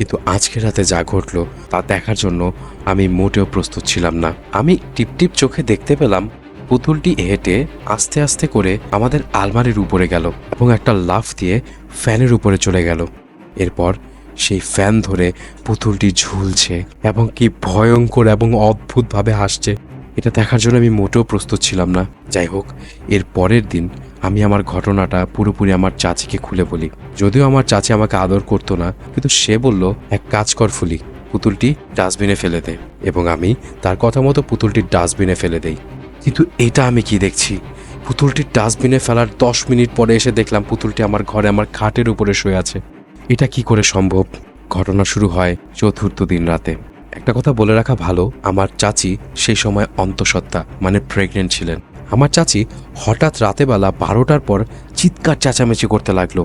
কিন্তু আজকে রাতে যা ঘটলো তা দেখার জন্য আমি মোটেও প্রস্তুত ছিলাম না। আমি টিপটিপ চোখে দেখতে পেলাম পুতুলটি হেঁটে আস্তে আস্তে করে আমাদের আলমারির উপরে গেল এবং একটা লাফ দিয়ে ফ্যানের উপরে চলে গেল। এরপর সেই ফ্যান ধরে পুতুলটি ঝুলছে এবং কি ভয়ঙ্কর এবং অদ্ভুতভাবে হাসছে। এটা দেখার জন্য আমি মোটেও প্রস্তুত ছিলাম না। যাই হোক, এর পরের দিন আমি আমার ঘটনাটা পুরোপুরি আমার চাচিকে খুলে বলি। যদিও আমার চাচি আমাকে আদর করতো না, কিন্তু সে বলল, এক কাজ কর ফুলি, পুতুলটি ডাস্টবিনে ফেলে দে। এবং আমি তার কথা মতো পুতুলটি ডাস্টবিনে ফেলে দেই। কিন্তু এটা আমি কি দেখছি, পুতুলটি ডাস্টবিনে ফেলার 10 মিনিট পরে এসে দেখলাম পুতুলটি আমার ঘরে আমার খাটের উপরে শুয়ে আছে। এটা কি করে সম্ভব? ঘটনা শুরু হয় চতুর্থ দিন রাতে। একটা কথা বলে রাখা ভালো, আমার চাচি সেই সময় অন্তঃসত্ত্বা মানে প্রেগনেন্ট ছিলেন। আমার চাচি হঠাৎ রাতেবেলা 12টার পর চিৎকার চেঁচামেচি করতে লাগলো,